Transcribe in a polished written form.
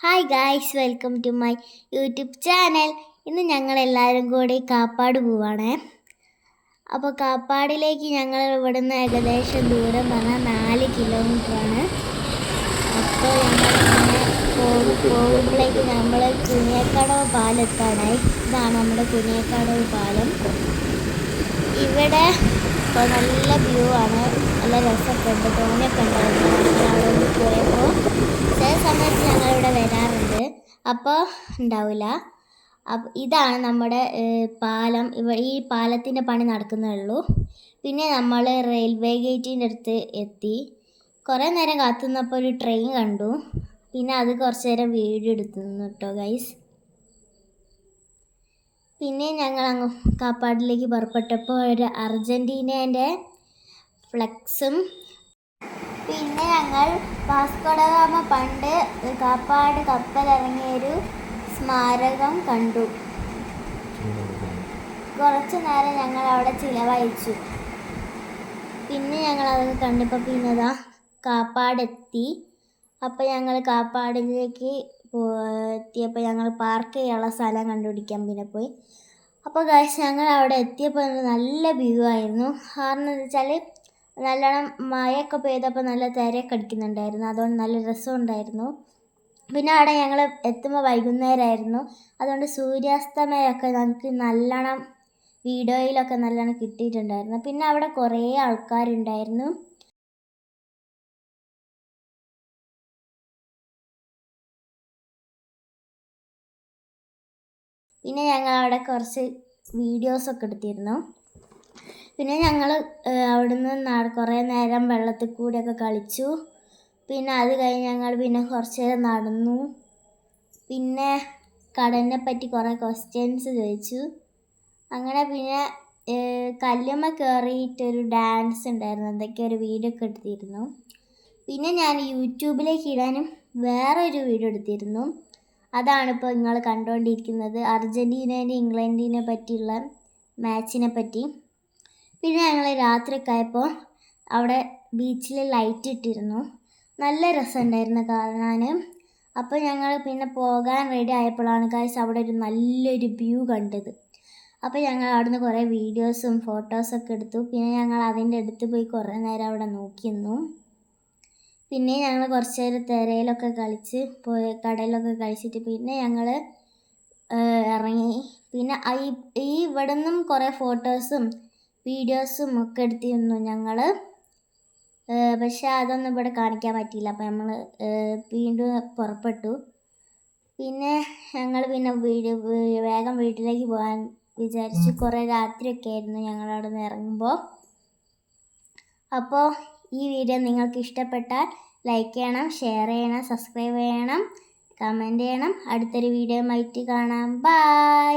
Hi guys, welcome to my YouTube channel. ഇന്ന് ഞങ്ങളെല്ലാവരും കൂടി കാപ്പാട് പോവാണ്. അപ്പോൾ കാപ്പാടിലേക്ക് ഞങ്ങൾ ഇവിടുന്ന് ഏകദേശം ദൂരം പറഞ്ഞാൽ 4 കിലോമീറ്ററാണ്. അപ്പോൾ ഞങ്ങളിങ്ങനെ പോകുമ്പോഴേക്ക് നമ്മൾ കുനിയക്കടവ് പാലെത്താനായി. ഇതാണ് നമ്മുടെ കുനിയക്കടവ് പാലം. ഇവിടെ ഇപ്പോൾ നല്ല വ്യൂ ആണ്, നല്ല രസമൊക്കെ ഉണ്ട്, തോന്നിയൊക്കെ ഉണ്ടായിരുന്നു. അവിടെ നിന്ന് പോയപ്പോൾ ചില സമയത്ത് ഞങ്ങളിവിടെ വരാറുണ്ട്, അപ്പോൾ ഉണ്ടാവില്ല. ഇതാണ് നമ്മുടെ പാലം. ഈ പാലത്തിൻ്റെ പണി നടക്കുന്നേ ഉള്ളൂ. പിന്നെ നമ്മൾ റെയിൽവേ ഗേറ്റിൻ്റെ അടുത്ത് എത്തി. കുറേ നേരം കാത്തുനിന്നപ്പോൾ ഒരു ട്രെയിൻ കണ്ടു. പിന്നെ അത് കുറച്ച് നേരം വീഡിയോ എടുത്തിരുന്നു കേട്ടോ ഗൈസ്. പിന്നെ ഞങ്ങൾ അങ്ങ് കാപ്പാടിലേക്ക് പുറപ്പെട്ടപ്പോൾ ഒരു അർജൻറ്റീനേൻ്റെ ഫ്ലെക്സും, പിന്നെ ഞങ്ങൾ വാസ്കോ ഡ ഗാമ പണ്ട് കാപ്പാട് കപ്പലിറങ്ങിയൊരു സ്മാരകം കണ്ടു. കുറച്ച് നേരം ഞങ്ങൾ അവിടെ ചിലവഴിച്ചു. പിന്നെ ഞങ്ങൾ അതൊക്കെ കണ്ടപ്പോൾ പിന്നെ കാപ്പാടെത്തി. അപ്പോൾ ഞങ്ങൾ കാപ്പാടിലേക്ക് എത്തിയപ്പോൾ ഞങ്ങൾ പാർക്ക് ചെയ്യാനുള്ള സ്ഥലം കണ്ടുപിടിക്കാൻ പിന്നെ പോയി. അപ്പോൾ ഗൈസ്, ഞങ്ങൾ അവിടെ എത്തിയപ്പോൾ നല്ല വ്യൂ ആയിരുന്നു. കാരണം എന്താ വെച്ചാൽ നല്ലോണം മഴയൊക്കെ പെയ്തപ്പോൾ നല്ല തിരയൊക്കെ അടിക്കുന്നുണ്ടായിരുന്നു, അതുകൊണ്ട് നല്ല രസമുണ്ടായിരുന്നു. പിന്നെ അവിടെ ഞങ്ങൾ എത്തുമ്പോൾ വൈകുന്നേരമായിരുന്നു, അതുകൊണ്ട് സൂര്യാസ്തമയമൊക്കെ നമുക്ക് നല്ലോണം വീഡിയോയിലൊക്കെ നല്ലോണം കിട്ടിയിട്ടുണ്ടായിരുന്നു. പിന്നെ അവിടെ കുറേ ആൾക്കാരുണ്ടായിരുന്നു. പിന്നെ ഞങ്ങൾ അവിടെ കുറച്ച് വീഡിയോസൊക്കെ എടുത്തിരുന്നു. പിന്നെ ഞങ്ങൾ അവിടുന്ന് കുറേ നേരം വെള്ളത്തിൽ കൂടെയൊക്കെ കളിച്ചു. പിന്നെ അത് കഴിഞ്ഞ് ഞങ്ങൾ പിന്നെ കുറച്ച് നേരം നടന്നു. പിന്നെ കടലിനെ പറ്റി കുറേ ക്വസ്റ്റ്യൻസ് ചോദിച്ചു. അങ്ങനെ പിന്നെ കല്ലുമ്മ കയറിയിട്ടൊരു ഡാൻസ് ഉണ്ടായിരുന്നു, എന്തൊക്കെയോ ഒരു വീഡിയോ ഒക്കെ എടുത്തിരുന്നു. പിന്നെ ഞാൻ യൂട്യൂബിലേക്ക് ഇടാനും വേറൊരു വീഡിയോ എടുത്തിരുന്നു. അതാണിപ്പോൾ നിങ്ങൾ കണ്ടുകൊണ്ടിരിക്കുന്നത്, അർജൻറ്റീനേൻ്റെ ഇംഗ്ലണ്ടിനെ പറ്റിയുള്ള മാച്ചിനെ പറ്റി. പിന്നെ ഞങ്ങൾ രാത്രിയൊക്കെ ആയപ്പോൾ അവിടെ ബീച്ചിൽ ലൈറ്റ് ഇട്ടിരുന്നു, നല്ല രസമുണ്ടായിരുന്നു കാണാൻ. അപ്പോൾ ഞങ്ങൾ പിന്നെ പോകാൻ റെഡി ആയപ്പോഴാണ് ഗൈസ് അവിടെ ഒരു നല്ലൊരു വ്യൂ കണ്ടത്. അപ്പോൾ ഞങ്ങൾ അവിടുന്ന് കുറേ വീഡിയോസും ഫോട്ടോസൊക്കെ എടുത്തു. പിന്നെ ഞങ്ങൾ അതിൻ്റെ അടുത്ത് പോയി കുറേ നേരം അവിടെ നോക്കിയിരുന്നു. പിന്നെ ഞങ്ങൾ കുറച്ച് നേരം തിരയിലൊക്കെ കളിച്ച് കടലിലൊക്കെ കളിച്ചിട്ട് പിന്നെ ഞങ്ങൾ ഇറങ്ങി. പിന്നെ ഇവിടെ നിന്നും കുറേ ഫോട്ടോസും വീഡിയോസും ഒക്കെ എടുത്തിരുന്നു ഞങ്ങൾ. പക്ഷെ അതൊന്നും ഇവിടെ കാണിക്കാൻ പറ്റിയില്ല. അപ്പോൾ നമ്മൾ വീണ്ടും പുറപ്പെട്ടു. പിന്നെ ഞങ്ങൾ പിന്നെ വേഗം വീട്ടിലേക്ക് പോകാൻ വിചാരിച്ചു. കുറേ രാത്രിയൊക്കെ ആയിരുന്നു ഞങ്ങളവിടെ നിന്ന് ഇറങ്ങുമ്പോൾ. അപ്പോൾ ഈ വീഡിയോ നിങ്ങൾക്ക് ഇഷ്ടപ്പെട്ടാൽ ലൈക്ക് ചെയ്യണം, ഷെയർ ചെയ്യണം, സബ്സ്ക്രൈബ് ചെയ്യണം, കമൻറ്റ് ചെയ്യണം. അടുത്തൊരു വീഡിയോയുമായിട്ട് കാണാം. ബൈ.